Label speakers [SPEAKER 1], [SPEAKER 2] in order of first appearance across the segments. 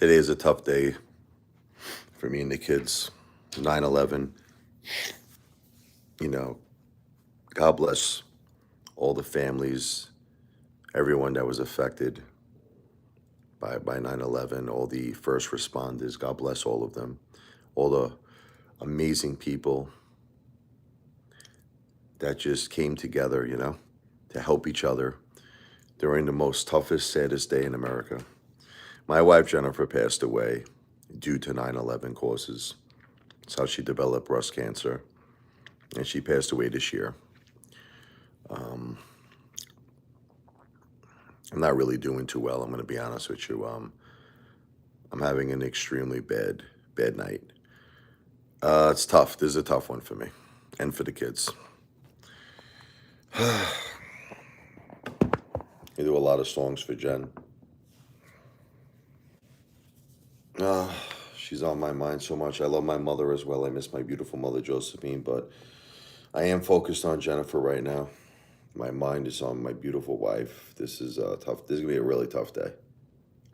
[SPEAKER 1] Today is a tough day for me and the kids. 9/11. You know, God bless all the families, everyone that was affected by 9/11, all the first responders. God bless all of them. All the amazing people that just came together, to help each other during the most toughest, saddest day in America. My wife, Jennifer, passed away due to 9/11 causes. It's how she developed breast cancer, and she passed away this year. Um, I'm not really doing too well. I'm going to be honest with you. I'm having an extremely bad night. It's tough. This is a tough one for me and for the kids. I do a lot of songs for Jen. Uh, she's on my mind so much. I love my mother as well. I miss my beautiful mother, Josephine, but I am focused on Jennifer right now. My mind is on my beautiful wife. This is tough. This is going to be a really tough day.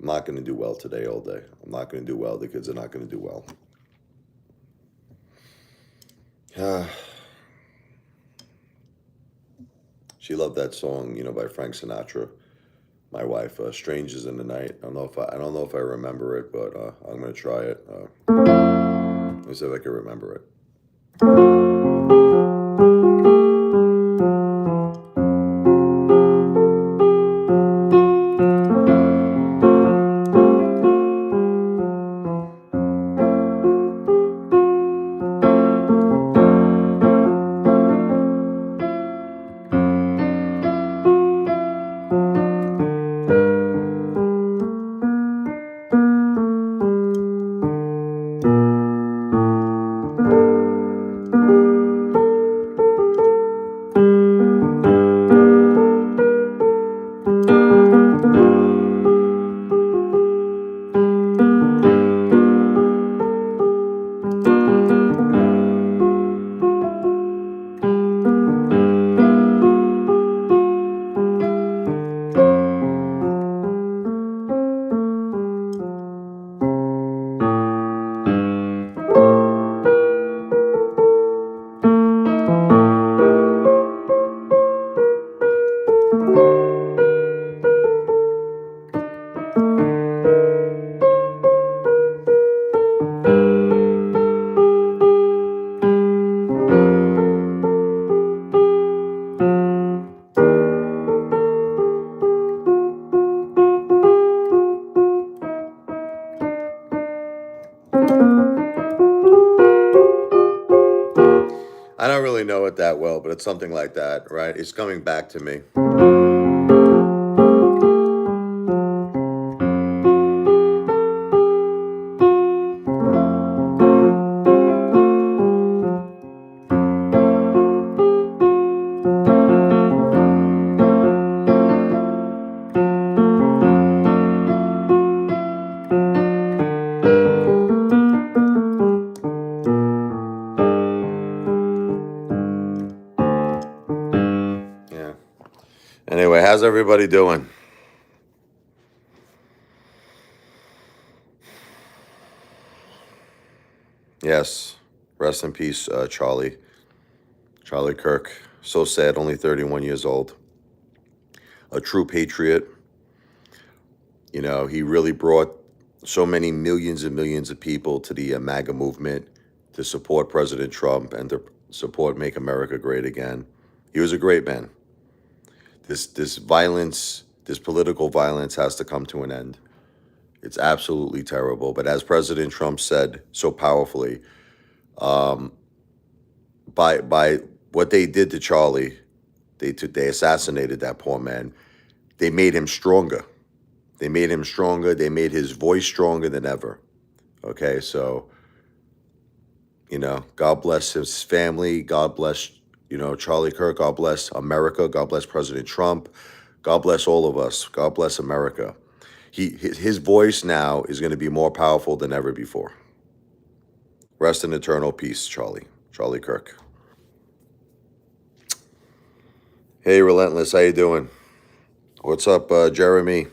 [SPEAKER 1] I'm not going to do well today all day. I'm not going to do well. The kids are not going to do well. She loved that song, by Frank Sinatra. My wife, "Strangers in the Night." I don't know if I remember it, but I'm gonna try it. Let me see if I can remember it. I don't really know it that well, but it's something like that, right? It's coming back to me. Yeah. Anyway, how's everybody doing? Yes. Rest in peace, Charlie. Charlie Kirk. So sad, only 31 years old. A true patriot. He really brought so many millions and millions of people to the MAGA movement to support President Trump and to support Make America Great Again. He was a great man. This violence, this political violence has to come to an end. It's absolutely terrible. But as President Trump said so powerfully, um, by what they did to Charlie, they assassinated that poor man. They made him stronger. They made him stronger. They made his voice stronger than ever. Okay, so, God bless his family. God bless, Charlie Kirk. God bless America. God bless President Trump. God bless all of us. God bless America. His voice now is going to be more powerful than ever before. Rest in eternal peace, Charlie Kirk. Hey, Relentless, how you doing? What's up, Jeremy?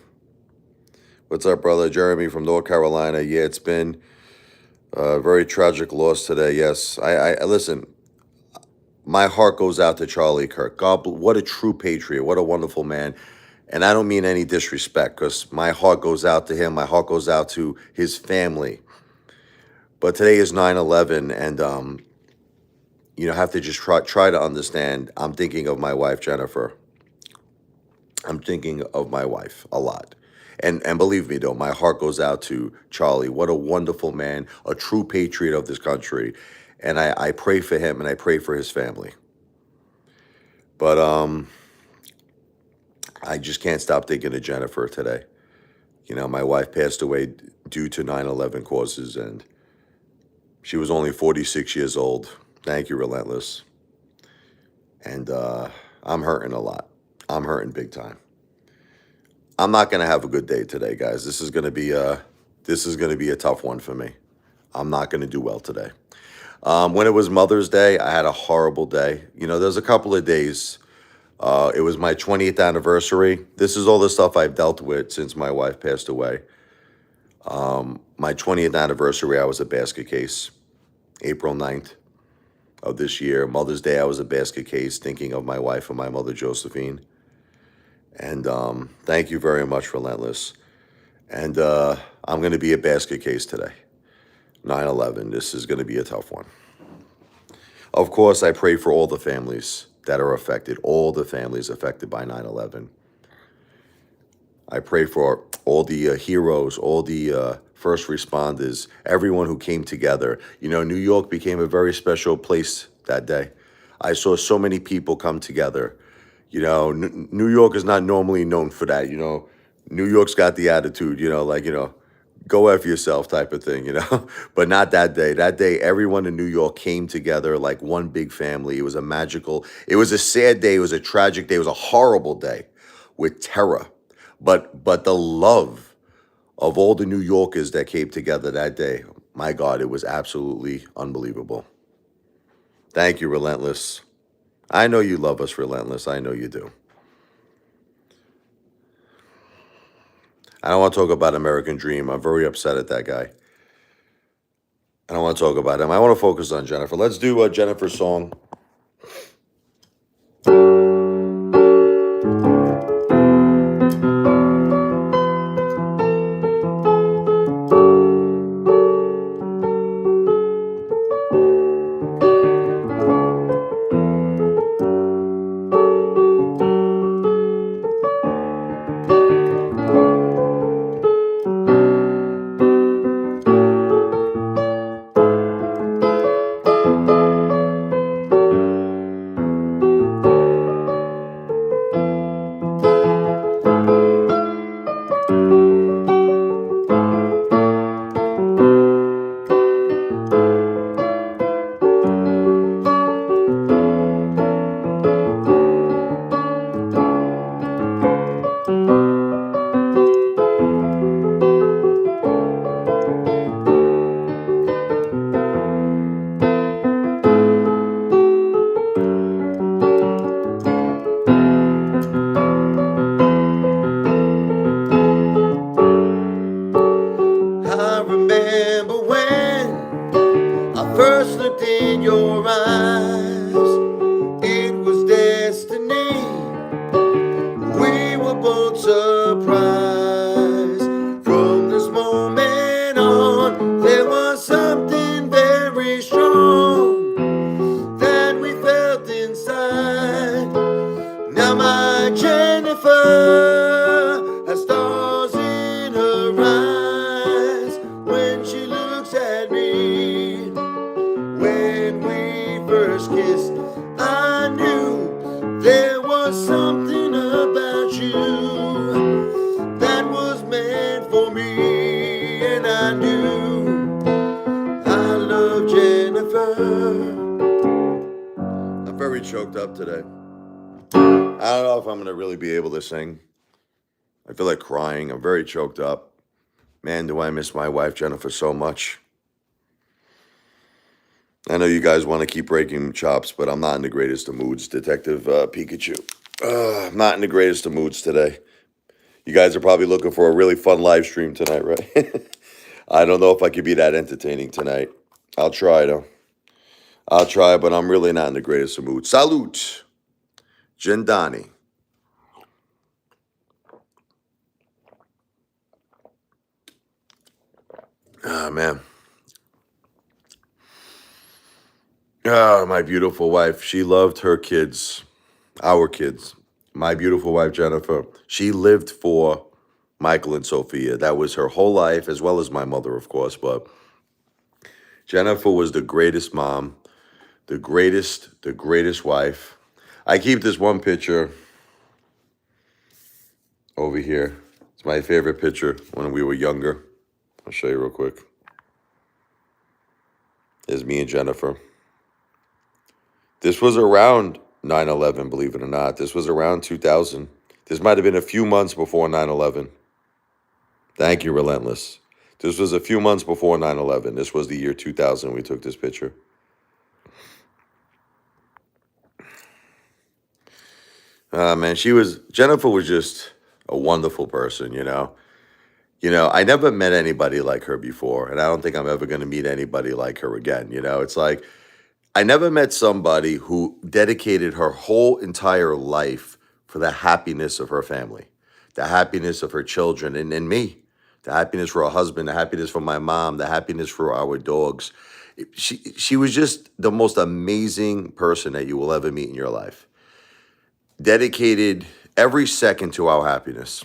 [SPEAKER 1] What's up, brother? Jeremy from North Carolina. Yeah, it's been a very tragic loss today. Yes, I listen. My heart goes out to Charlie Kirk. What a true patriot. What a wonderful man. And I don't mean any disrespect, because my heart goes out to him. My heart goes out to his family. But today is 9/11, and have to just try to understand. I'm thinking of my wife Jennifer. I'm thinking of my wife a lot. And believe me, though, my heart goes out to Charlie. What a wonderful man, a true patriot of this country. And I pray for him, and I pray for his family. But I just can't stop thinking of Jennifer today. My wife passed away due to 9/11 causes, and she was only 46 years old. Thank you, Relentless. And I'm hurting a lot. I'm hurting big time. I'm not gonna have a good day today, guys. This is gonna be a tough one for me. I'm not gonna do well today. When it was Mother's Day, I had a horrible day. There's a couple of days. It was my 20th anniversary. This is all the stuff I've dealt with since my wife passed away. My 20th anniversary, I was a basket case. April 9th of this year. Mother's Day, I was a basket case, thinking of my wife and my mother, Josephine. And thank you very much, Relentless. And I'm going to be a basket case today. 9/11. This is going to be a tough one. Of course, I pray for all the families that are affected, all the families affected by 9/11. I pray for all the heroes, all the first responders, everyone who came together. New York became a very special place that day. I saw so many people come together. New York is not normally known for that. New York's got the attitude, go F yourself type of thing. But not that day. That day, everyone in New York came together like one big family. It was it was a sad day. It was a tragic day. It was a horrible day with terror. But the love of all the New Yorkers that came together that day, my God, it was absolutely unbelievable. Thank you, Relentless. I know you love us, Relentless. I know you do. I don't want to talk about American Dream. I'm very upset at that guy. I don't want to talk about him. I want to focus on Jennifer. Let's do a Jennifer song. I remember when I first looked in your eyes. It was destiny. We were both surprised. From this moment on, there was something very strong that we felt inside. Now my Jennifer has stars in her eyes when she looks at me. When we first kissed, I knew there was something about you that was meant for me, and I knew I love Jennifer. I'm very choked up today. I don't know if I'm going to really be able to sing. I feel like crying. I'm very choked up. Man, do I miss my wife, Jennifer, so much. I know you guys want to keep breaking chops, but I'm not in the greatest of moods, Detective Pikachu. I'm not in the greatest of moods today. You guys are probably looking for a really fun live stream tonight, right? I don't know if I could be that entertaining tonight. I'll try though. I'll try, but I'm really not in the greatest of moods. Salute, Gendani. Ah, man. Ah, my beautiful wife. She loved her kids, our kids. My beautiful wife, Jennifer. She lived for Michael and Sophia. That was her whole life, as well as my mother, of course. But Jennifer was the greatest mom, the greatest wife. I keep this one picture over here. It's my favorite picture when we were younger. I'll show you real quick. There's me and Jennifer. This was around 9/11, believe it or not. This was around 2000. This might have been a few months before 9/11. Thank you, Relentless. This was a few months before 9/11. This was the year 2000 we took this picture. Man, Jennifer was just a wonderful person, you know. I never met anybody like her before, and I don't think I'm ever going to meet anybody like her again. It's like I never met somebody who dedicated her whole entire life for the happiness of her family, the happiness of her children, and me, the happiness for her husband, the happiness for my mom, the happiness for our dogs. She was just the most amazing person that you will ever meet in your life. Dedicated every second to our happiness.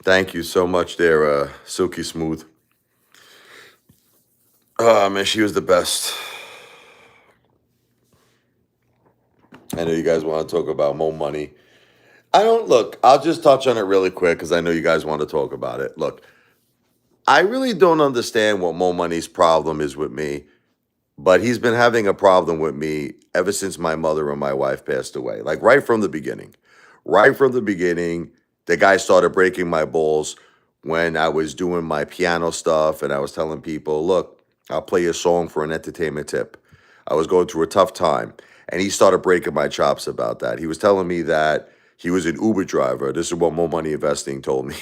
[SPEAKER 1] Thank you so much there, Silky Smooth. Oh, man, she was the best. I know you guys want to talk about Mo Money. I'll just touch on it really quick because I know you guys want to talk about it. Look, I really don't understand what Mo Money's problem is with me, but he's been having a problem with me ever since my mother and my wife passed away. Like right from the beginning. Right from the beginning, the guy started breaking my balls when I was doing my piano stuff and I was telling people, look, I'll play a song for an entertainment tip. I was going through a tough time. And he started breaking my chops about that. He was telling me that he was an Uber driver. This is what Mo Money Investing told me.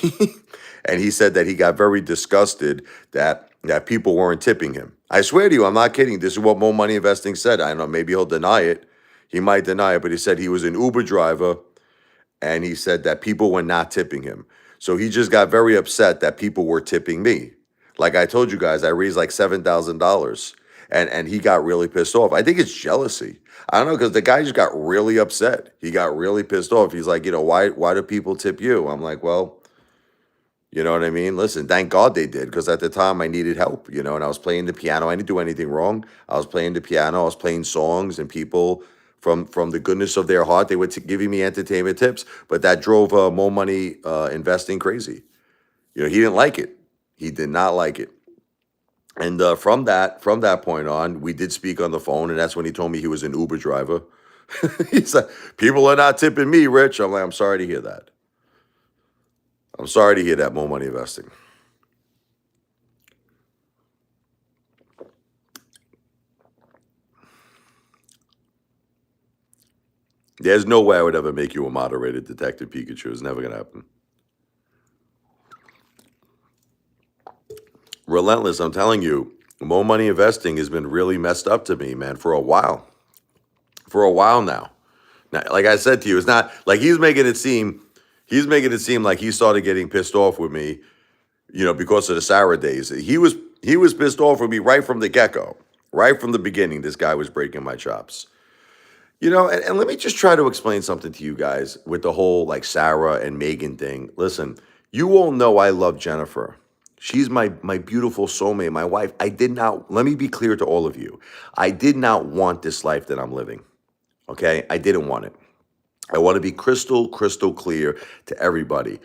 [SPEAKER 1] And he said that he got very disgusted that people weren't tipping him. I swear to you, I'm not kidding. This is what Mo Money Investing said. I don't know, maybe he'll deny it. He might deny it, but he said he was an Uber driver and he said that people were not tipping him. So he just got very upset that people were tipping me. Like I told you guys, I raised like $7,000 and he got really pissed off. I think it's jealousy. I don't know, because the guy just got really upset. He got really pissed off. He's like, why do people tip you? I'm like, well, you know what I mean? Listen, thank God they did, because at the time I needed help, and I was playing the piano. I didn't do anything wrong. I was playing the piano. I was playing songs, and people from the goodness of their heart, they were giving me entertainment tips. But that drove Mo Money Investing crazy. He didn't like it. He did not like it. And from that point on, we did speak on the phone, and that's when he told me he was an Uber driver. He's like, people are not tipping me, Rich. I'm like, I'm sorry to hear that. I'm sorry to hear that, More Money Investing. There's no way I would ever make you a moderator, Detective Pikachu. It's never going to happen. Relentless, I'm telling you, More Money Investing has been really messed up to me, man, for a while. For a while now. Now, like I said to you, it's not like he's making it seem like he started getting pissed off with me, because of the Sarah days. He was pissed off with me right from the get-go. Right from the beginning, this guy was breaking my chops. And let me just try to explain something to you guys with the whole like Sarah and Megan thing. Listen, you all know I love Jennifer. She's my beautiful soulmate, my wife. Let me be clear to all of you. I did not want this life that I'm living. Okay? I didn't want it. I want to be crystal clear to everybody.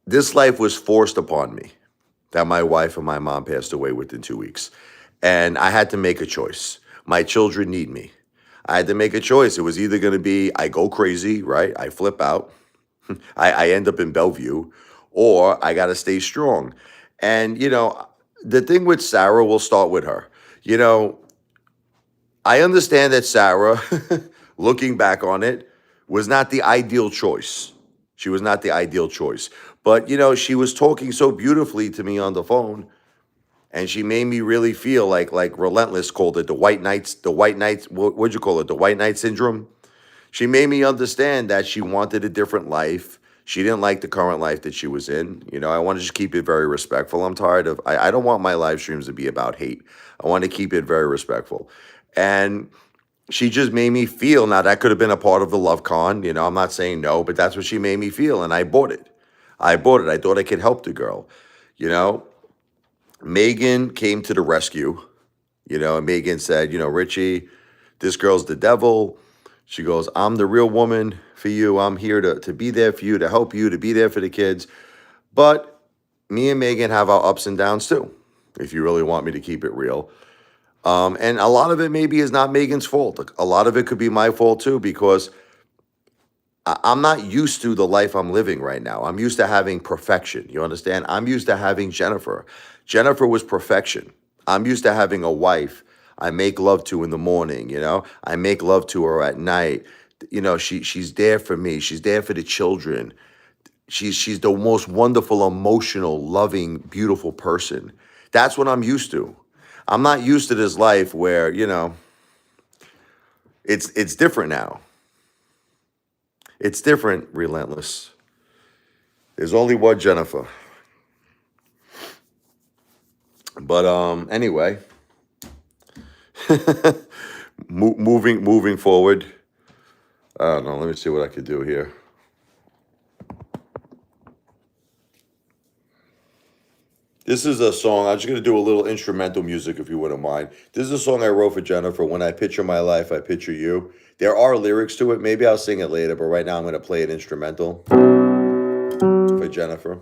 [SPEAKER 1] This life was forced upon me that my wife and my mom passed away within 2 weeks. And I had to make a choice. My children need me. I had to make a choice. It was either going to be I go crazy, right? I flip out. I end up in Bellevue, or I got to stay strong. And, the thing with Sarah, we'll start with her. I understand that Sarah, looking back on it, was not the ideal choice. She was not the ideal choice. But, she was talking so beautifully to me on the phone, and she made me really feel like Relentless called it the White Knights, what'd you call it? The White Knight syndrome. She made me understand that she wanted a different life. She didn't like the current life that she was in. I want to just keep it very respectful. I'm tired of, I don't want my live streams to be about hate. I want to keep it very respectful. And she just made me feel, now that could have been a part of the love con. I'm not saying no, but that's what she made me feel. And I bought it. I bought it. I thought I could help the girl. You know, Megan came to the rescue, and Megan said, Richie, this girl's the devil. She goes, I'm the real woman for you. I'm here to be there for you, to help you, to be there for the kids. But me and Megan have our ups and downs too, if you really want me to keep it real. And a lot of it maybe is not Megan's fault. Like, a lot of it could be my fault too, because I'm not used to the life I'm living right now. I'm used to having perfection. You understand? I'm used to having Jennifer. Jennifer was perfection. I'm used to having a wife I make love to in the morning, I make love to her at night. She's there for me. She's there for the children. She's the most wonderful, emotional, loving, beautiful person. That's what I'm used to. I'm not used to this life where, it's different now. It's different, Relentless. There's only one Jennifer. But anyway, moving forward. I don't know. Let me see what I could do here. This is a song. I'm just going to do a little instrumental music, if you wouldn't mind. This is a song I wrote for Jennifer. When I picture my life, I picture you. There are lyrics to it. Maybe I'll sing it later, but right now I'm going to play it instrumental for Jennifer.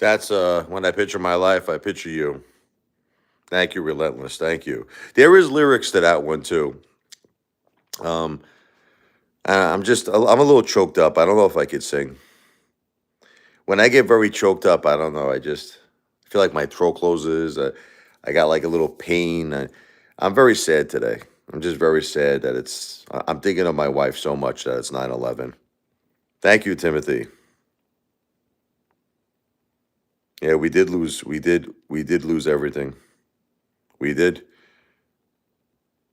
[SPEAKER 1] That's when I picture my life, I picture you. Thank you, Relentless. Thank you. There is lyrics to that one too. Um, I'm a little choked up. I don't know if I could sing. When I get very choked up, I don't know. I feel like my throat closes. I got like a little pain. I'm very sad today. I'm just very sad that I'm thinking of my wife so much that it's 9/11. Thank you, Timothy. Yeah, we did lose everything. We did.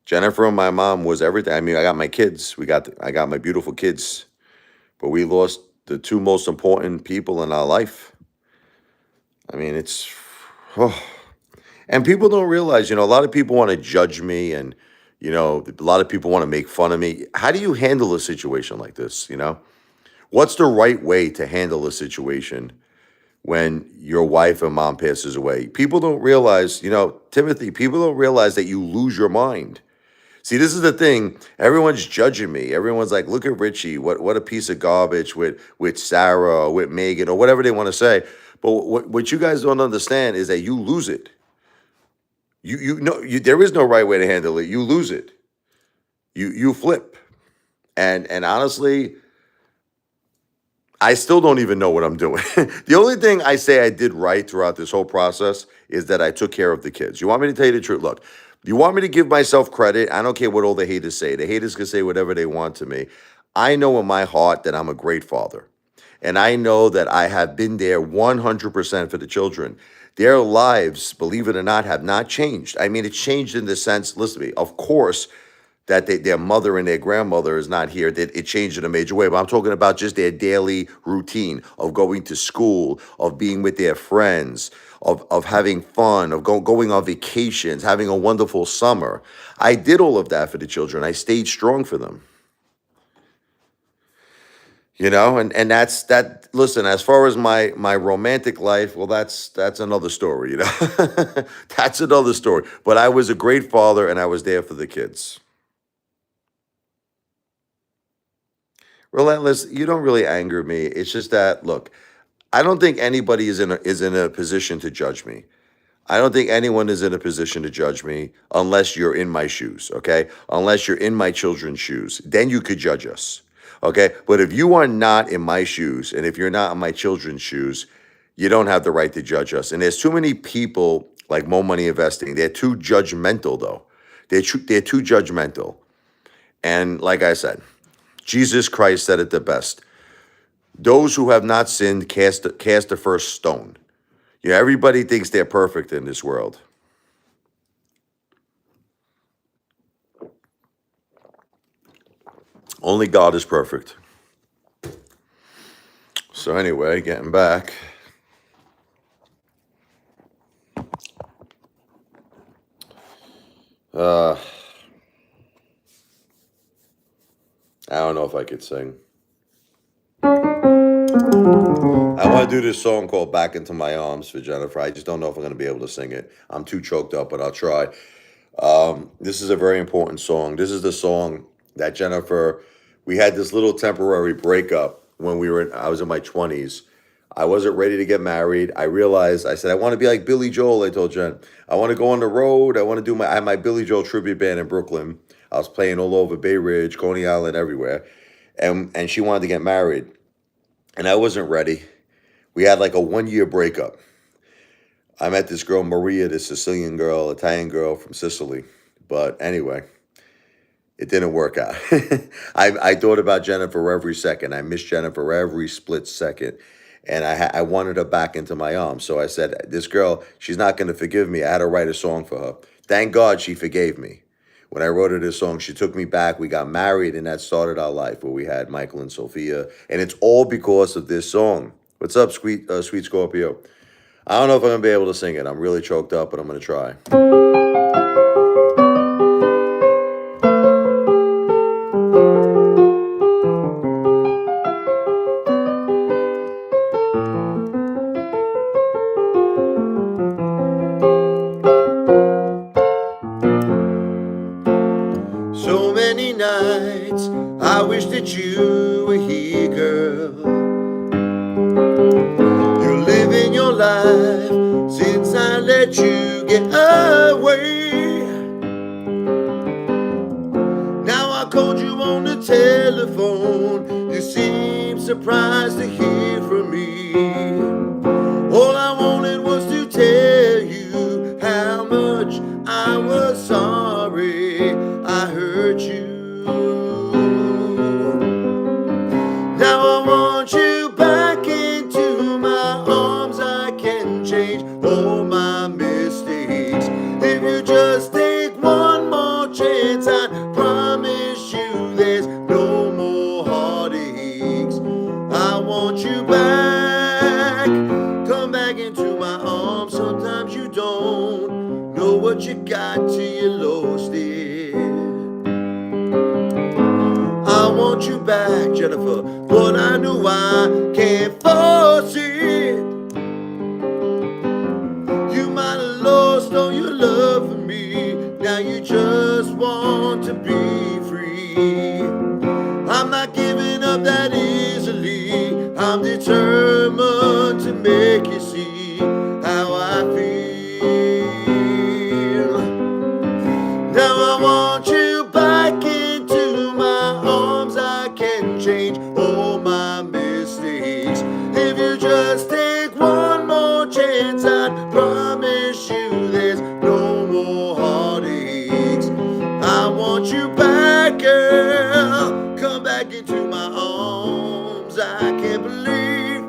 [SPEAKER 1] Jennifer and my mom was everything. I mean, I got my kids. I got my beautiful kids, but we lost the two most important people in our life. I mean, oh. And people don't realize, a lot of people want to judge me, and a lot of people want to make fun of me. How do you handle a situation like this? What's the right way to handle a situation when your wife and mom passes away? People don't realize, Timothy, people don't realize that you lose your mind. See, this is the thing. Everyone's judging me. Everyone's like, "Look at Richie. What a piece of garbage with Sarah or with Megan or whatever they want to say." But what you guys don't understand is that you lose it. There is no right way to handle it. You lose it. You flip. And honestly, I still don't even know what I'm doing. The only thing I say I did right throughout this whole process is that I took care of the kids. You want me to tell you the truth? Look, you want me to give myself credit? I don't care what all the haters say. The haters can say whatever they want to me. I know in my heart that I'm a great father. And I know that I have been there 100% for the children. Their lives, believe it or not, have not changed. I mean, it's changed in the sense, listen to me, of course, that their mother and their grandmother is not here, that it changed in a major way. But I'm talking about just their daily routine of going to school, of being with their friends, of having fun, of going on vacations, having a wonderful summer. I did all of that for the children. I stayed strong for them. And that's that. Listen, as far as my romantic life, well, that's another story. That's another story. But I was a great father, and I was there for the kids. Relentless, you don't really anger me. It's just that, look, I don't think anybody is in a position to judge me. I don't think anyone is in a position to judge me unless you're in my shoes, okay? Unless you're in my children's shoes, then you could judge us, okay? But if you are not in my shoes and if you're not in my children's shoes, you don't have the right to judge us. And there's too many people like Mo Money Investing. They're too judgmental, though. They're too judgmental. And like I said, Jesus Christ said it the best. Those who have not sinned cast the first stone. Everybody thinks they're perfect in this world. Only God is perfect. So anyway, getting back. I don't know if I could sing. I want to do this song called Back Into My Arms for Jennifer. I just don't know if I'm going to be able to sing it. I'm too choked up, but I'll try. This is a very important song. This is the song that Jennifer, we had this little temporary breakup when I was in my 20s. I wasn't ready to get married. I said, I want to be like Billy Joel. I told Jen, I want to go on the road. I had my Billy Joel tribute band in Brooklyn. I was playing all over Bay Ridge, Coney Island, everywhere. And she wanted to get married. And I wasn't ready. We had like a 1-year breakup. I met this girl, Maria, this Sicilian girl, Italian girl from Sicily. But anyway, it didn't work out. I thought about Jennifer every second. I missed Jennifer every split second. And I wanted her back into my arms. So I said, this girl, she's not going to forgive me. I had to write a song for her. Thank God she forgave me. When I wrote her this song, she took me back. We got married, and that started our life where we had Michael and Sophia. And it's all because of this song. What's up, sweet Scorpio? I don't know if I'm going to be able to sing it. I'm really choked up, but I'm going to try. So many nights I wish that you were here, girl. You're living your life life since I let you get away. Now I called you on the telephone. You seem surprised to hear from me. All I wanted was to tell you how much I was sorry I hurt you. Now I want you back into my arms. I can change all my mistakes. If you just take one more chance, I promise you there's no more heartaches. I want you back. Come back into my arms. Sometimes you don't know what you got till you lost it. I want you back, Jennifer, but I know I can't force it. You might have lost all your love for me. Now you just want to be free. I'm not giving up that easily. I'm determined to make you see how I feel. Now I want you back into my arms. I can change all my mistakes. If you just take one more chance, I promise you there's no more heartaches. I want you back, girl. Come back into my arms. I can't believe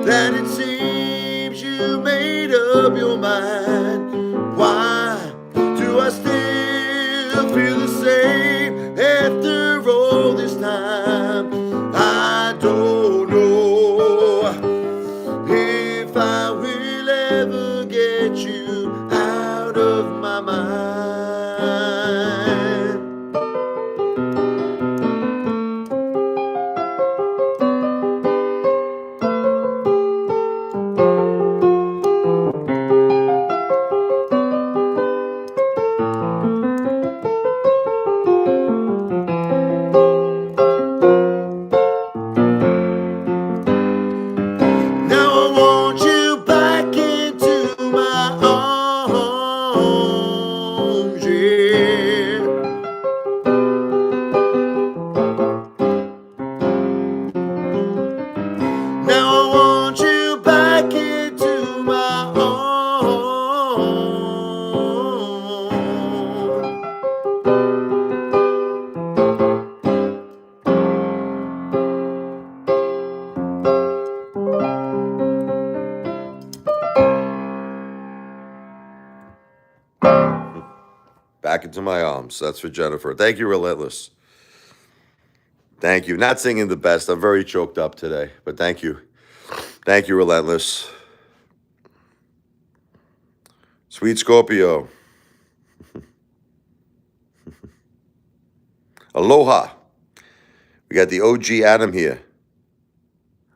[SPEAKER 1] that it seems you made up your mind. Why do I still feel the same after all this time? I don't know if I will ever get you out of my mind. Now I want you back into my arms, yeah. Now I want you back into my arms. Back into my arms. That's for Jennifer. Thank you, Relentless. Thank you. Not singing the best. I'm very choked up today, but thank you. Thank you, Relentless. Sweet Scorpio. Aloha. We got the OG Adam here.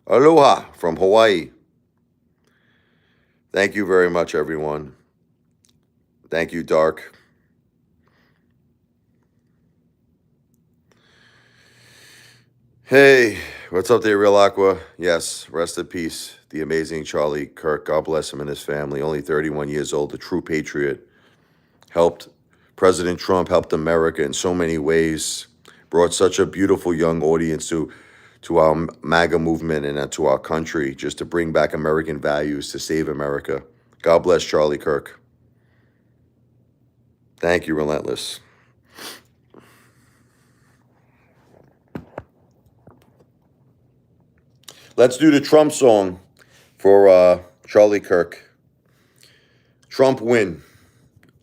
[SPEAKER 1] Aloha from Hawaii. Thank you very much, everyone. Thank you, Dark. Hey, what's up there, Real Aqua? Yes, rest in peace, the amazing Charlie Kirk. God bless him and his family. Only 31 years old, a true patriot. Helped President Trump, helped America in so many ways. Brought such a beautiful young audience to our MAGA movement and to our country, just to bring back American values, to save America. God bless Charlie Kirk. Thank you, Relentless. Let's do the Trump song for Charlie Kirk. Trump win.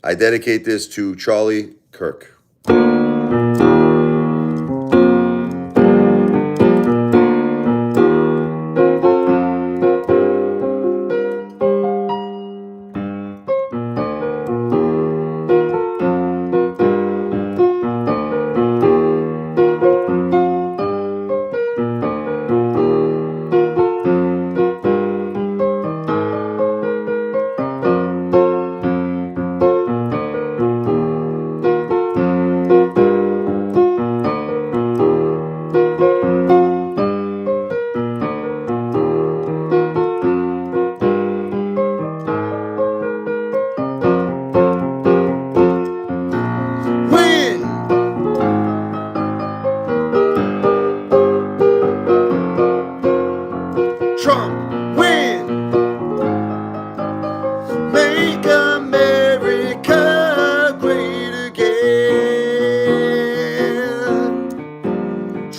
[SPEAKER 1] I dedicate this to Charlie Kirk.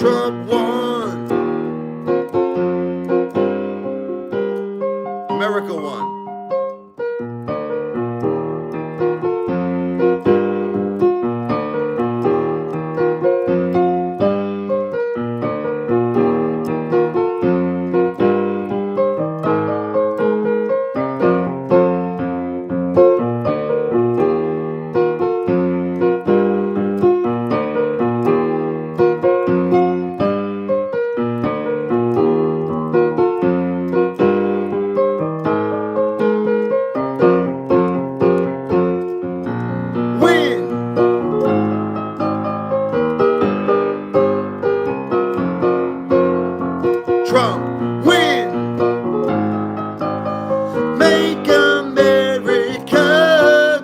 [SPEAKER 1] Trump won. America won. Trump, win! Make America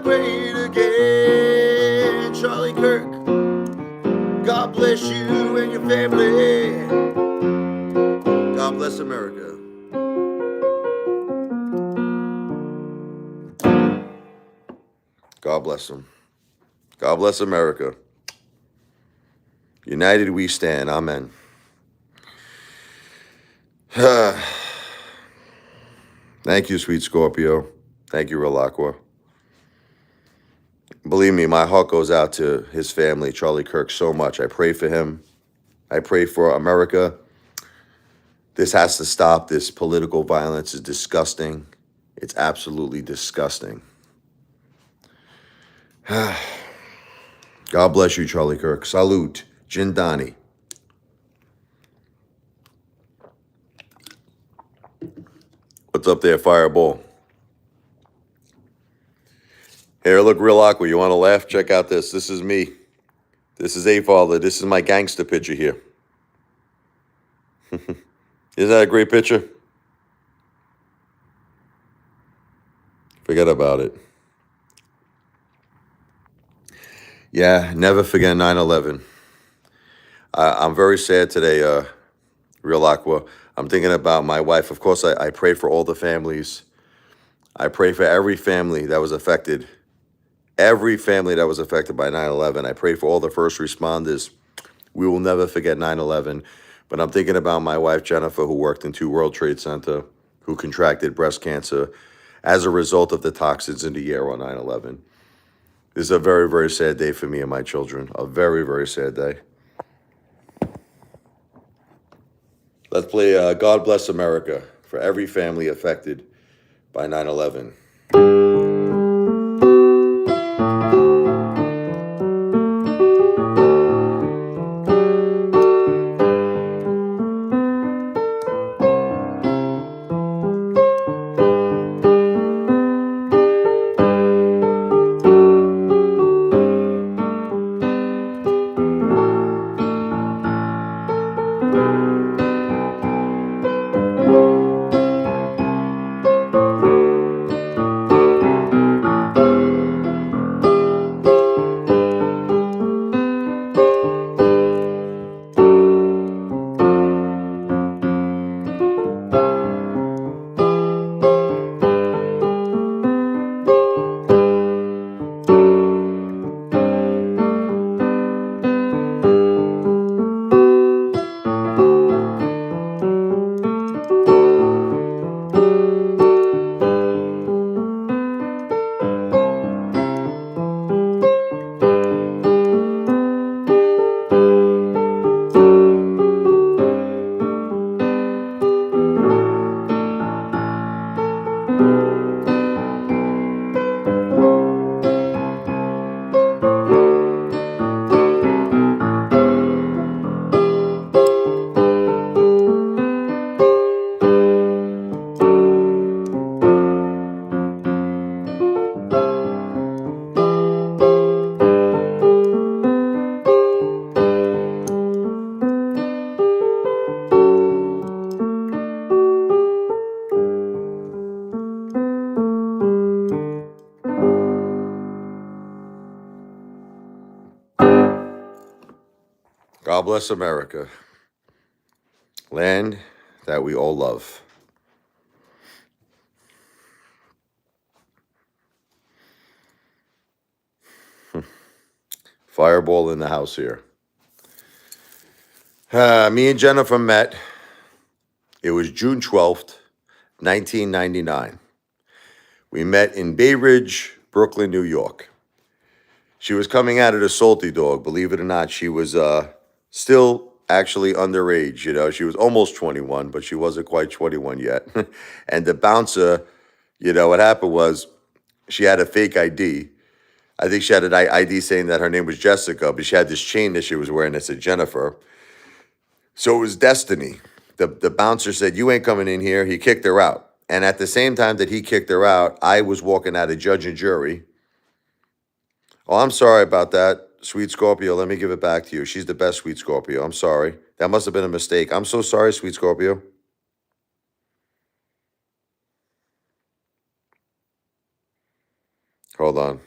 [SPEAKER 1] great again. Charlie Kirk, God bless you and your family. God bless America. God bless them. God bless America. United we stand. Amen. Thank you, sweet Scorpio. Thank you, Real Aqua. Believe me, my heart goes out to his family, Charlie Kirk, so much. I pray for him. I pray for America. This has to stop. This political violence is disgusting. It's absolutely disgusting. God bless you, Charlie Kirk. Salute. Jindani. What's up there, Fireball? Here, look, Real Aqua. You want to laugh? Check out this. This is me. This is Apefather. This is my gangster picture here. Isn't that a great picture? Forget about it. Yeah, never forget 9/11. I'm very sad today, Real Aqua. I'm thinking about my wife. Of course, I pray for all the families. I pray for every family that was affected. Every family that was affected by 9/11. I pray for all the first responders. We will never forget 9/11. But I'm thinking about my wife, Jennifer, who worked in 2 World Trade Center, who contracted breast cancer as a result of the toxins in the air on 9/11. This is a very, very sad day for me and my children. A very, very sad day. Let's play God Bless America for every family affected by 9/11. God bless America, land that we all love. Fireball in the house here. Me and Jennifer met. It was June 12th, 1999. We met in Bay Ridge, Brooklyn, New York. She was coming out of the Salty Dog. Believe it or not, she was still actually underage. She was almost 21, but she wasn't quite 21 yet. And the bouncer, what happened was she had a fake ID. I think she had an ID saying that her name was Jessica, but she had this chain that she was wearing that said Jennifer. So it was destiny. The bouncer said, "You ain't coming in here." He kicked her out. And at the same time that he kicked her out, I was walking out of judge and jury. Oh, I'm sorry about that, sweet Scorpio. Let me give it back to you. She's the best, sweet Scorpio. I'm sorry. That must have been a mistake. I'm so sorry, sweet Scorpio. Hold on.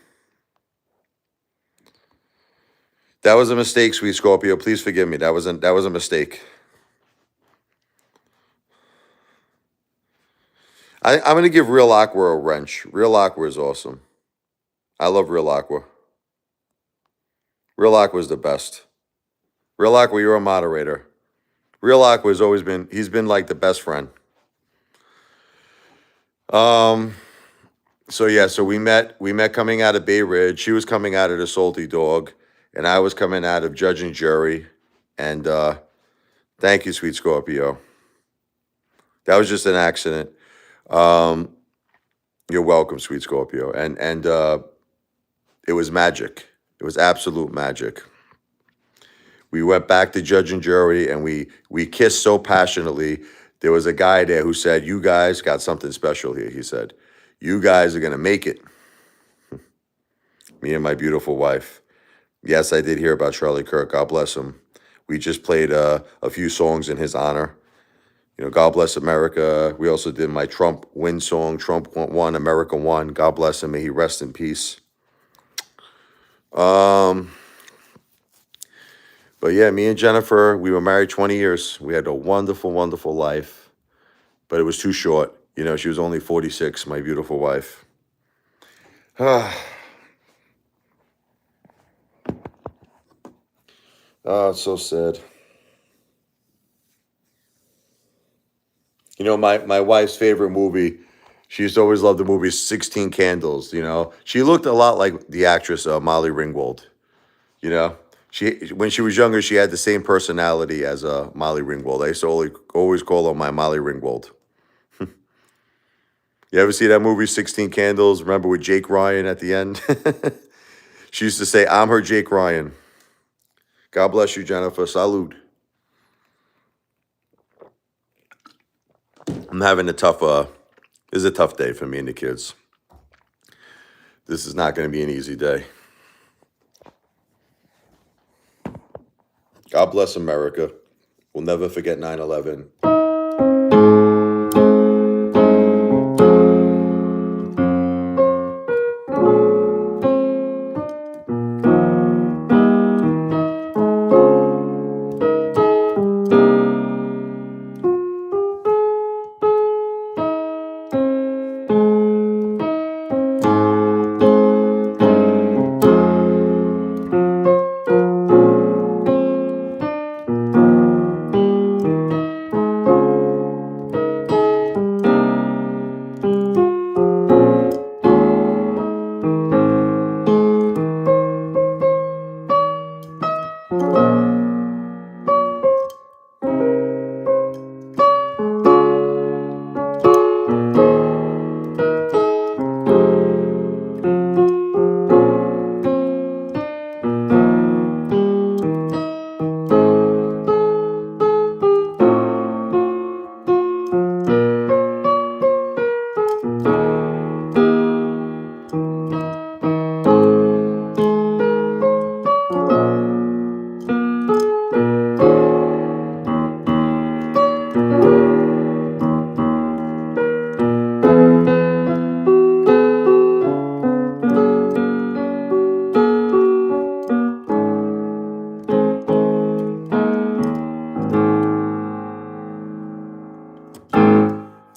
[SPEAKER 1] That was a mistake, sweet Scorpio. Please forgive me. That was a mistake. I'm gonna give Real Aqua a wrench. Real Aqua is awesome. I love Real Aqua. Real Aqua is the best. Real Aqua, you're a moderator. Real Aqua has always been. He's been like the best friend. Um. So yeah. So we met. We met coming out of Bay Ridge. She was coming out of the Salty Dog, and I was coming out of Judge and Jury. And thank you, sweet Scorpio. That was just an accident. Um. You're welcome, sweet Scorpio. And it was magic. It was absolute magic. We went back to Judge and Jury, and we kissed so passionately. There was a guy there who said, "You guys got something special here." He said, "You guys are gonna make it." Me and my beautiful wife. Yes, I did hear about Charlie Kirk. God bless him. We just played a few songs in his honor. God bless America. We also did my Trump win song. Trump won, America won. God bless him. May he rest in peace. Um, but yeah, me and Jennifer, we were married 20 years. We had a wonderful, wonderful life, but it was too short. She was only 46, my beautiful wife. Oh, it's so sad. My wife's favorite movie, she used to always love the movie 16 Candles. She looked a lot like the actress Molly Ringwald. You know, when she was younger, she had the same personality as Molly Ringwald. I used to always call her my Molly Ringwald. You ever see that movie 16 Candles? Remember with Jake Ryan at the end? She used to say, "I'm her Jake Ryan." God bless you, Jennifer. Salud. I'm having a tough this is a tough day for me and the kids. This is not going to be an easy day. God bless America. We'll never forget 9/11.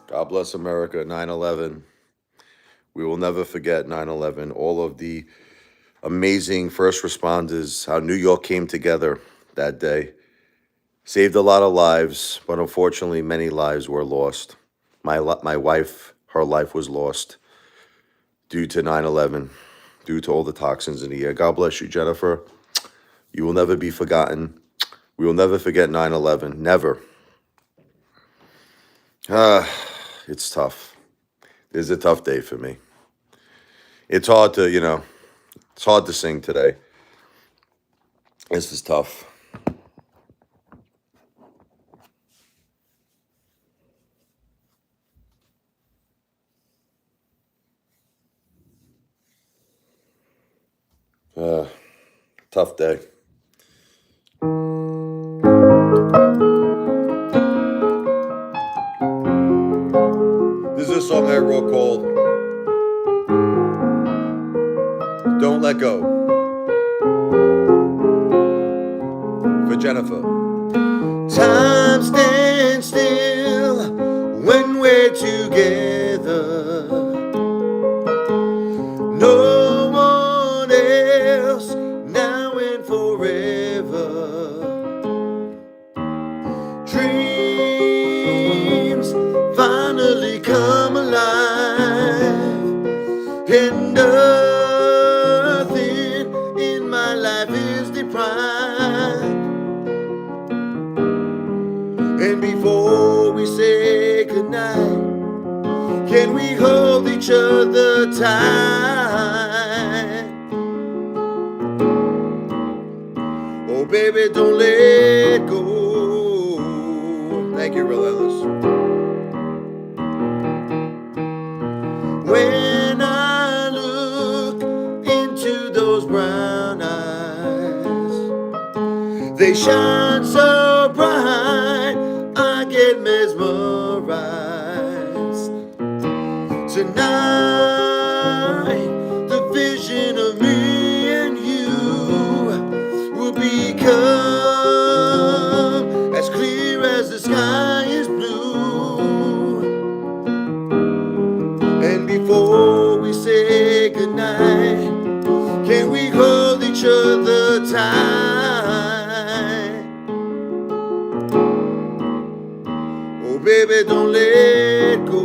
[SPEAKER 1] God bless America. 9/11. We will never forget 9/11. All of the amazing first responders, how New York came together that day. Saved a lot of lives, but unfortunately, many lives were lost. My wife, her life was lost due to 9/11, due to all the toxins in the air. God bless you, Jennifer. You will never be forgotten. We will never forget 9/11. Never. Ah, it's tough. It's a tough day for me. It's hard to, it's hard to sing today. This is tough. Tough day. This is a song I wrote called Don't Let Go for Jennifer. Time stands still when we're together. No one else, now and forever. Dreams finally come alive, and nothing in my life is deprived. And before we say goodnight, can we hold each other tight? Oh, baby, don't let go. Thank you, Relentless. When I look into those brown eyes, they shine so bright, I get mesmerized. Tonight, the vision of me and you will become as clear as the sky is blue. And before we say goodnight, can we hold each other tight? Oh, baby, don't let go.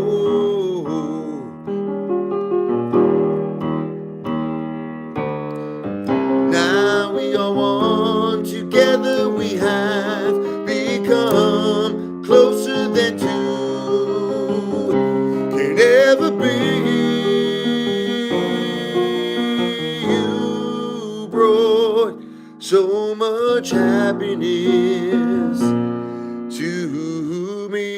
[SPEAKER 1] Now we are one, together we have become closer than two can ever be. You brought so much happiness to me.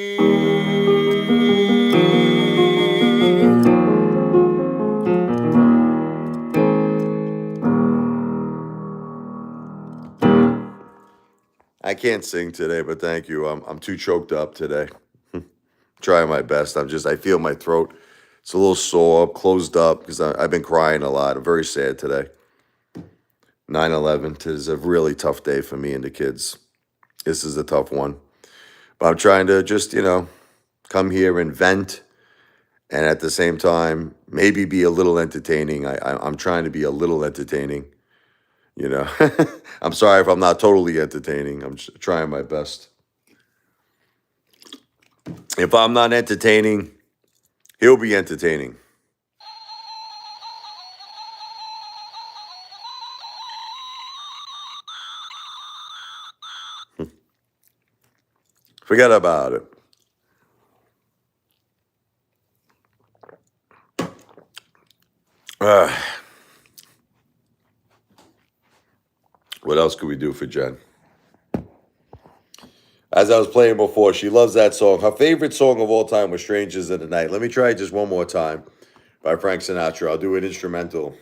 [SPEAKER 1] I can't sing today, but thank you. I'm too choked up today. Trying my best. I feel my throat. It's a little sore, closed up because I've been crying a lot. I'm very sad today. 9/11 is a really tough day for me and the kids. This is a tough one. But I'm trying to just, come here and vent, and at the same time, maybe be a little entertaining. I'm trying to be a little entertaining. I'm sorry if I'm not totally entertaining. I'm just trying my best. If I'm not entertaining, he'll be entertaining. Forget about it. What else could we do for Jen? As I was playing before, she loves that song. Her favorite song of all time was Strangers in the Night. Let me try it just one more time by Frank Sinatra. I'll do an instrumental.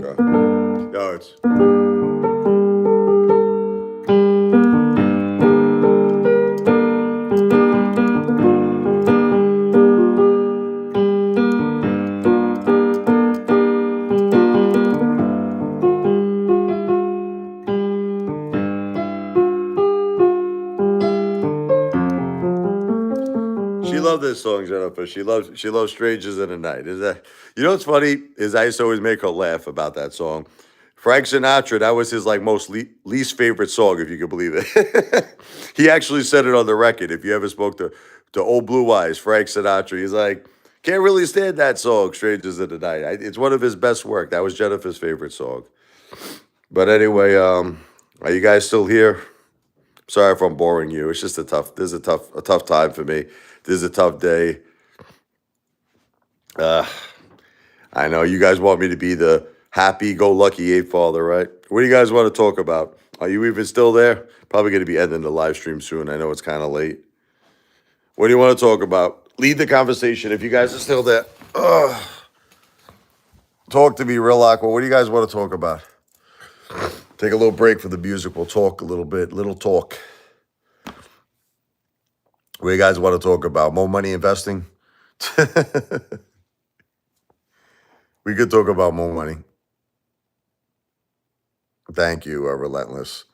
[SPEAKER 1] Okay. She loved this song, Jennifer. She loves Strangers in the Night. Is that you know what's funny is I used to always make her laugh about that song. Frank Sinatra, that was his like least favorite song, if you can believe it. He actually said it on the record. If you ever spoke to Old Blue Eyes, Frank Sinatra, he's like, can't really stand that song, Strangers in the Night. It's one of his best work. That was Jennifer's favorite song. But anyway, are you guys still here? Sorry if I'm boring you. It's just this is a tough time for me. This is a tough day. Uh, I know you guys want me to be the happy-go-lucky ape father, right? What do you guys want to talk about? Are you even still there? Probably going to be ending the live stream soon. I know it's kind of late. What do you want to talk about? Lead the conversation if you guys are still there. Talk to me, real awkward. What do you guys want to talk about? Take a little break for the music. We'll talk a little bit. Little talk. What do you guys want to talk about? More money investing? We could talk about more money. Thank you, Relentless.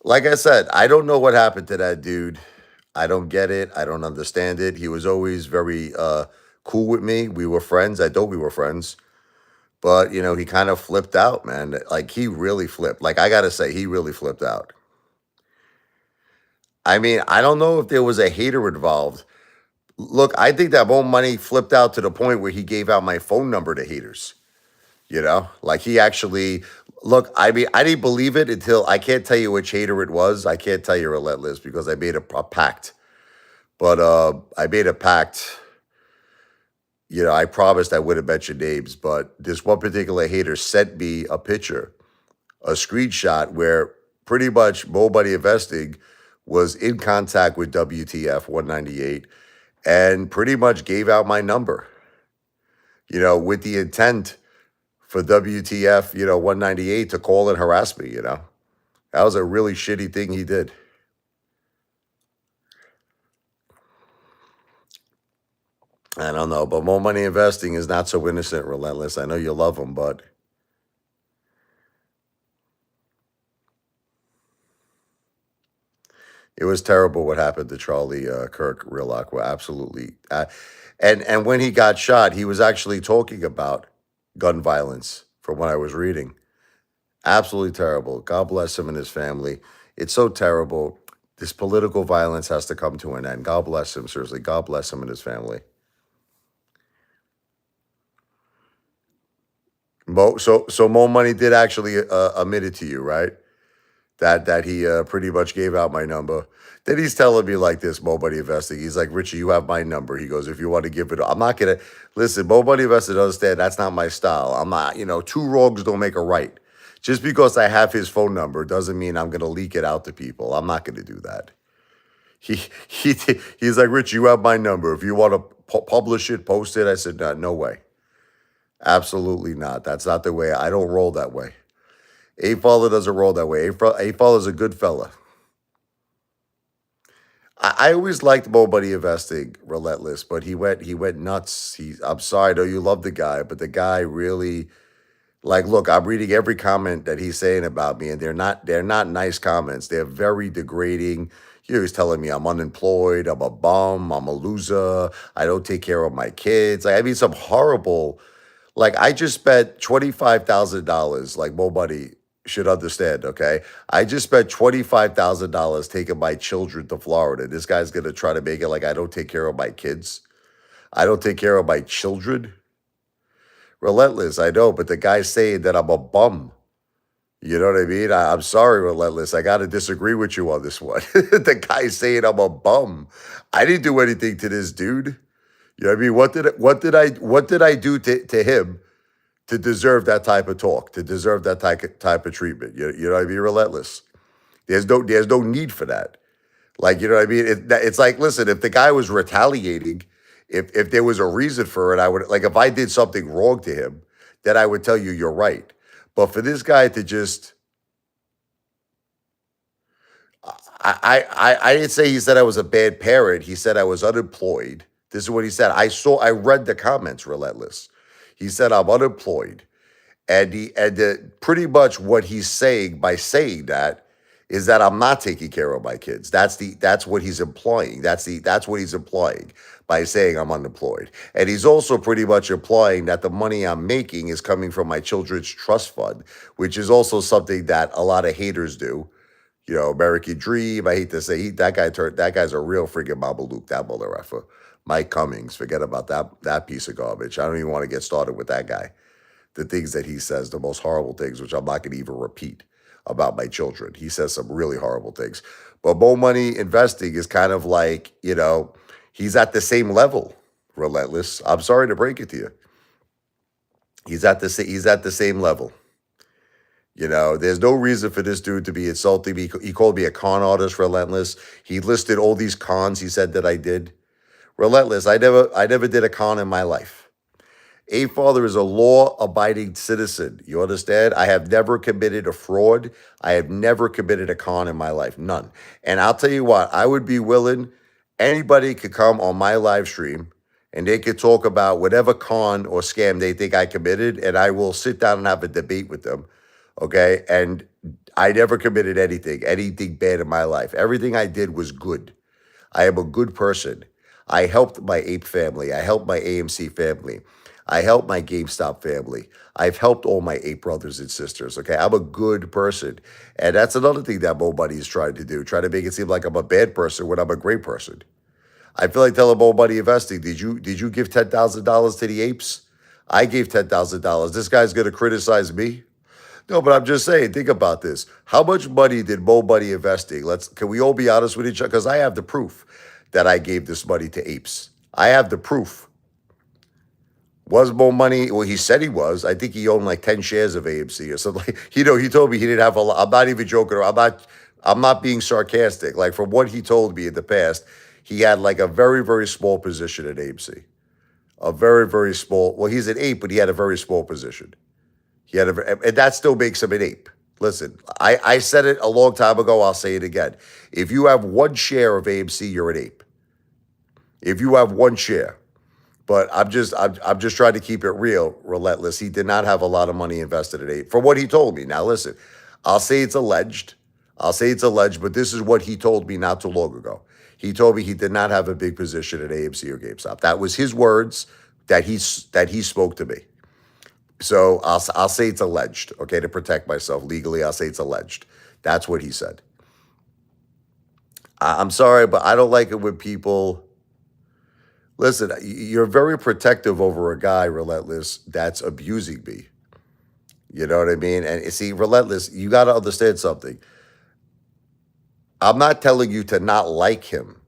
[SPEAKER 1] Like I said, I don't know what happened to that dude. I don't get it. I don't understand it. He was always very cool with me. We were friends. I thought we were friends. But, he kind of flipped out, man. Like, he really flipped. Like, I got to say, he really flipped out. I mean, I don't know if there was a hater involved. Look, I think that Mo Money flipped out to the point where he gave out my phone number to haters. Like he actually, look, I mean, I didn't believe it until I can't tell you which hater it was. I can't tell you Relentless because I made a pact. But I made a pact. I promised I wouldn't mention names, but this one particular hater sent me a picture, a screenshot where pretty much Mo Money Investing was in contact with WTF 198 and pretty much gave out my number, with the intent for WTF, 198 to call and harass me, That was a really shitty thing he did. I don't know, but More Money Investing is not so innocent, Relentless. I know you love him, but it was terrible what happened to Charlie Kirk, real aqua, absolutely. And when he got shot, he was actually talking about gun violence from what I was reading. Absolutely terrible. God bless him and his family. It's so terrible. This political violence has to come to an end. God bless him, seriously. God bless him and his family. So Mo Money did actually admit it to you, right? That he pretty much gave out my number. Then he's telling me like this, Mo Money Investing. He's like, Richie, you have my number. He goes, if you want to give it, I'm not gonna listen. Mo Money Investing, understand that's not my style. I'm not, two wrongs don't make a right. Just because I have his phone number doesn't mean I'm gonna leak it out to people. I'm not gonna do that. He's like, Rich, you have my number. If you want to publish it, post it. I said, no way. Absolutely not. That's not the way. I don't roll that way. Apefather doesn't roll that way. Apefather's a good fella. I always liked Mo Money Investing, Relentless, but he went nuts. I'm sorry, I know you love the guy, but the guy really, like, look, I'm reading every comment that he's saying about me, and they're not nice comments. They're very degrading. He's telling me I'm unemployed, I'm a bum, I'm a loser, I don't take care of my kids. Like, I mean, some horrible. Like, I just spent $25,000. Like, Mo Money should understand, okay? I just spent $25,000 taking my children to Florida. This guy's gonna try to make it like I don't take care of my kids. I don't take care of my children. Relentless, I know, but the guy's saying that I'm a bum. You know what I mean? I'm sorry, Relentless. I got to disagree with you on this one. The guy's saying I'm a bum. I didn't do anything to this dude. You know what I mean? What did I do to him to deserve that type of talk, to deserve that type of treatment? You know what I mean? Relentless. There's no need for that. Like, you know what I mean? It's like, listen, if the guy was retaliating, if there was a reason for it, I would, like, if I did something wrong to him, then I would tell you you're right. But for this guy to just, I didn't say he said I was a bad parent. He said I was unemployed. This is what he said. I read the comments, Relentless. He said I'm unemployed. And pretty much what he's saying by saying that is that I'm not taking care of my kids. That's what he's implying. That's what he's implying by saying I'm unemployed. And he's also pretty much implying that the money I'm making is coming from my children's trust fund, which is also something that a lot of haters do. American Dream. I hate to say that guy's a real freaking Babaluke, that mother effer. Mike Cummings, forget about that piece of garbage. I don't even want to get started with that guy. The things that he says, the most horrible things, which I'm not going to even repeat about my children. He says some really horrible things. But Mo Money Investing is kind of like, he's at the same level, Relentless. I'm sorry to break it to you. He's at the same level. There's no reason for this dude to be insulting me. He called me a con artist, Relentless. He listed all these cons he said that I did. Relentless, I never did a con in my life. Apefather is a law-abiding citizen. You understand? I have never committed a fraud. I have never committed a con in my life. None. And I'll tell you what, I would be willing, anybody could come on my live stream and they could talk about whatever con or scam they think I committed, and I will sit down and have a debate with them. Okay? And I never committed anything bad in my life. Everything I did was good. I am a good person. I helped my Ape family. I helped my AMC family. I helped my GameStop family. I've helped all my Ape brothers and sisters. Okay, I'm a good person, and that's another thing that Mo Money is trying to do, trying to make it seem like I'm a bad person when I'm a great person. I feel like telling Mo Money Investing, did you give $10,000 to the apes? I gave $10,000. This guy's gonna criticize me? No, but I'm just saying, think about this. How much money did Mo Money Investing? Can we all be honest with each other? Because I have the proof that I gave this money to apes. I have the proof. Was Mo Money? Well, he said he was. I think he owned like 10 shares of AMC or something. He told me he didn't have a lot. I'm not even joking. I'm not being sarcastic. Like, from what he told me in the past, he had like a very, very small position at AMC. A very, very small. Well, he's an ape, but he had a very small position. And that still makes him an ape. Listen, I said it a long time ago. I'll say it again. If you have one share of AMC, you're an ape. If you have one share. But I'm just trying to keep it real, Relentless. He did not have a lot of money invested in ape, from what he told me. Now listen, I'll say it's alleged, but this is what he told me not too long ago. He told me he did not have a big position at AMC or GameStop. That was his words that he spoke to me. So I'll say it's alleged, okay, to protect myself legally. I'll say it's alleged. That's what he said. I'm sorry, but I don't like it when people. Listen, you're very protective over a guy, Relentless, that's abusing me. You know what I mean? And see, Relentless, you got to understand something. I'm not telling you to not like him,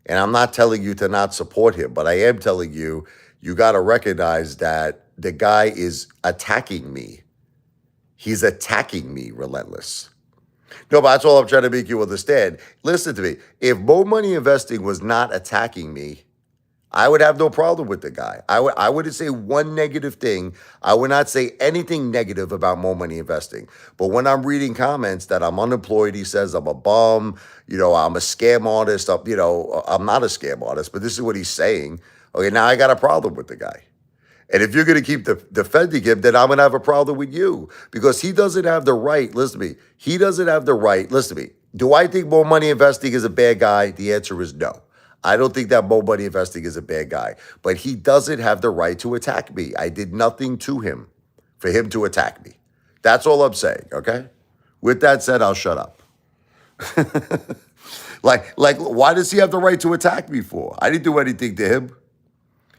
[SPEAKER 1] and I'm not telling you to not support him, but I am telling you, you got to recognize that the guy is attacking me. He's attacking me, Relentless. No, but that's all I'm trying to make you understand. Listen to me. If Mo Money Investing was not attacking me, I would have no problem with the guy. I wouldn't say one negative thing. I would not say anything negative about Mo Money Investing. But when I'm reading comments that I'm unemployed, he says I'm a bum, I'm a scam artist, I'm not a scam artist, but this is what he's saying. Okay, now I got a problem with the guy. And if you're going to keep defending him, then I'm going to have a problem with you, because he doesn't have the right. Listen to me. He doesn't have the right. Listen to me. Do I think Mo Money Investing is a bad guy? The answer is no. I don't think that Mo Money Investing is a bad guy, but he doesn't have the right to attack me. I did nothing to him for him to attack me. That's all I'm saying, okay? With that said, I'll shut up. like, why does he have the right to attack me for? I didn't do anything to him.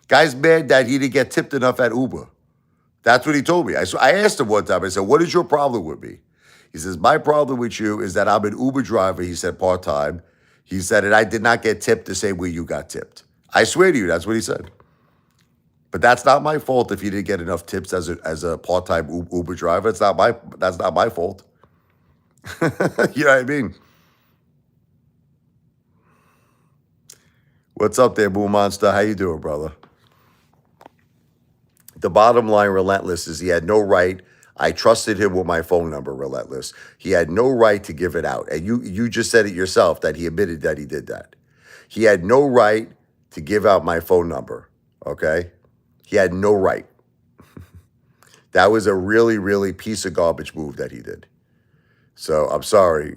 [SPEAKER 1] Guy's mad that he didn't get tipped enough at Uber. That's what he told me. I asked him one time, I said, what is your problem with me? He says, my problem with you is that I'm an Uber driver, he said, part-time. He said, and I did not get tipped the same way you got tipped. I swear to you, that's what he said. But that's not my fault if you didn't get enough tips as a part-time Uber driver. That's not my fault. You know what I mean? What's up there, Boo Monster? How you doing, brother? The bottom line, Relentless, is he had no right. I trusted him with my phone number, Relentless. He had no right to give it out. And you just said it yourself that he admitted that he did that. He had no right to give out my phone number, okay? He had no right. That was a really, really piece of garbage move that he did. So I'm sorry,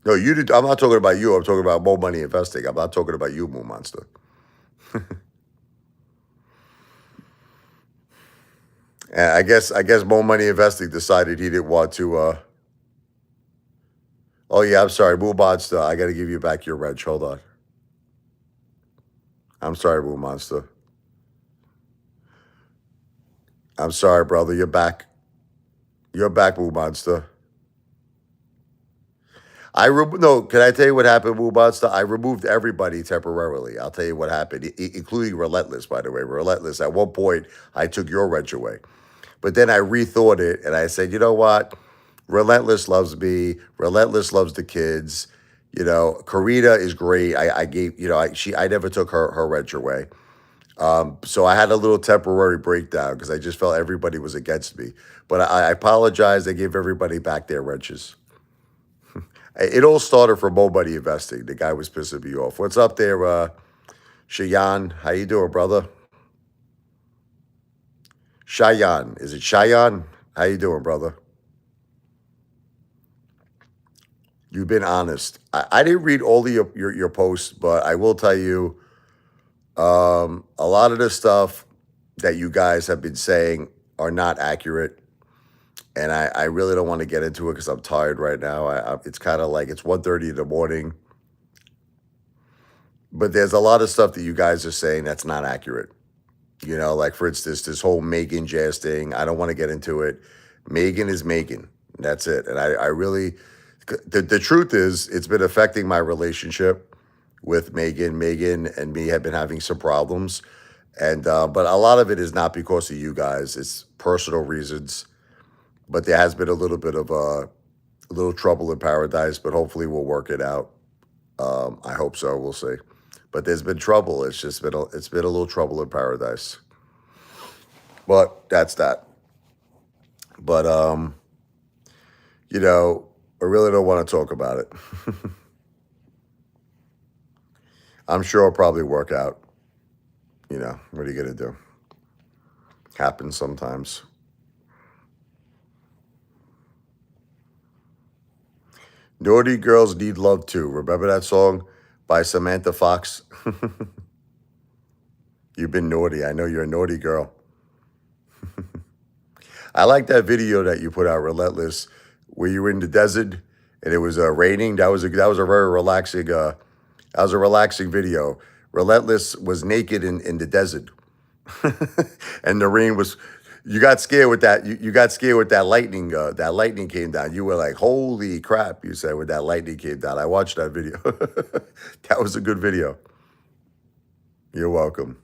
[SPEAKER 1] No, you did. I'm not talking about you. I'm talking about Mo Money Investing. I'm not talking about you, Moon Monster. And I guess Mo Money Investing decided he didn't want to. Oh yeah, I'm sorry, Moon Monster. I got to give you back your wrench. Hold on. I'm sorry, Moon Monster. I'm sorry, brother. You're back. You're back, Moon Monster. No. Can I tell you what happened, Moon Monster? I removed everybody temporarily. I'll tell you what happened, including Relentless. By the way, Relentless. At one point, I took your wrench away. But then I rethought it and I said, you know what? Relentless loves me. Relentless loves the kids. Karita is great. I gave, I never took her wrench away. So I had a little temporary breakdown because I just felt everybody was against me. But I apologized. I gave everybody back their wrenches. It all started from Mo Money Investing. The guy was pissing me off. What's up there, Shayan? How you doing, brother? Shayan. Is it Shayan? How you doing, brother? You've been honest. I didn't read all of your posts, but I will tell you a lot of the stuff that you guys have been saying are not accurate. And I really don't want to get into it because I'm tired right now. It's kind of like it's 1:30 in the morning. But there's a lot of stuff that you guys are saying that's not accurate. Like for instance, this whole Megan Jazz thing. I don't want to get into it. Megan is Megan. That's it. And I really, the truth is, it's been affecting my relationship with Megan. Megan and me have been having some problems, and but a lot of it is not because of you guys. It's personal reasons. But there has been a little bit of a little trouble in paradise. But hopefully we'll work it out. I hope so. We'll see. But there's been trouble. It's been a little trouble in paradise. But that's that. But I really don't want to talk about it. I'm sure it'll probably work out. What are you gonna do? Happens sometimes. Naughty girls need love too. Remember that song by Samantha Fox? You've been naughty. I know you're a naughty girl. I like that video that you put out, Relentless, where you were in the desert and it was raining. That was a very relaxing that was a relaxing video. Relentless was naked in the desert, and the rain was. You got scared with that. You got scared with that lightning. That lightning came down. You were like, "Holy crap!" You said when that lightning came down. I watched that video. That was a good video. You're welcome.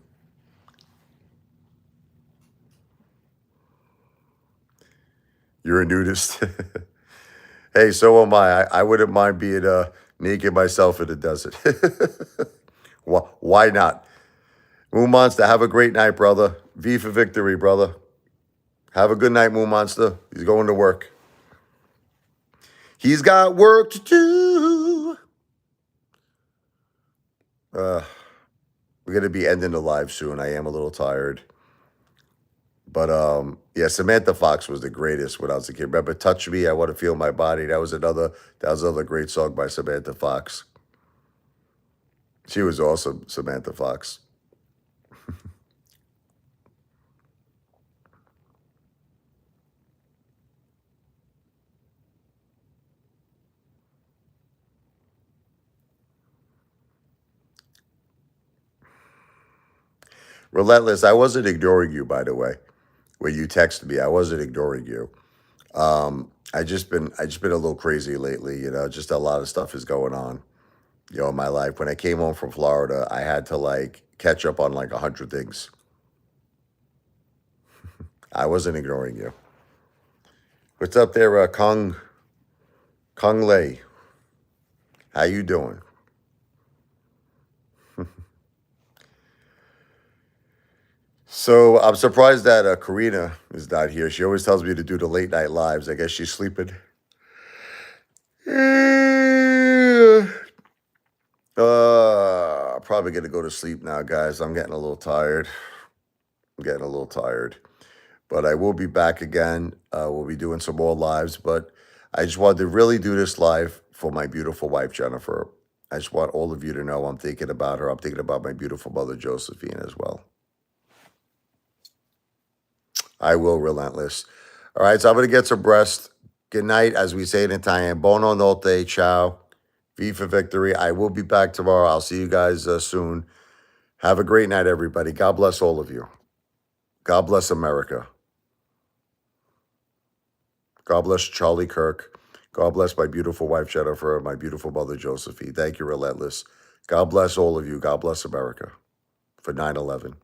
[SPEAKER 1] You're a nudist. Hey, so am I. I wouldn't mind being naked myself in the desert. Why not? Moon Monster, have a great night, brother. V for victory, brother. Have a good night, Moon Monster. He's going to work. He's got work to do. We're going to be ending the live soon. I am a little tired. But yeah, Samantha Fox was the greatest when I was a kid. Remember Touch Me, I Want to Feel My Body? That was another great song by Samantha Fox. She was awesome, Samantha Fox. Relentless, I wasn't ignoring you, by the way. When you texted me, I wasn't ignoring you. I just been a little crazy lately, just a lot of stuff is going on, in my life. When I came home from Florida, I had to like catch up on like 100 things. I wasn't ignoring you. What's up there, Kong Lei? How you doing? So I'm surprised that Karina is not here. She always tells me to do the late night lives. I guess she's sleeping. Probably gonna go to sleep now, guys. I'm getting a little tired. I'm getting a little tired. But I will be back again. We'll be doing some more lives. But I just wanted to really do this live for my beautiful wife, Jennifer. I just want all of you to know I'm thinking about her. I'm thinking about my beautiful mother, Josephine, as well. I will, relentless. All right, so I'm going to get some rest. Good night, as we say in Italian. Buono notte, ciao. V for victory. I will be back tomorrow. I'll see you guys soon. Have a great night, everybody. God bless all of you. God bless America. God bless Charlie Kirk. God bless my beautiful wife, Jennifer, and my beautiful mother, Josephine. Thank you, Relentless. God bless all of you. God bless America for 9/11.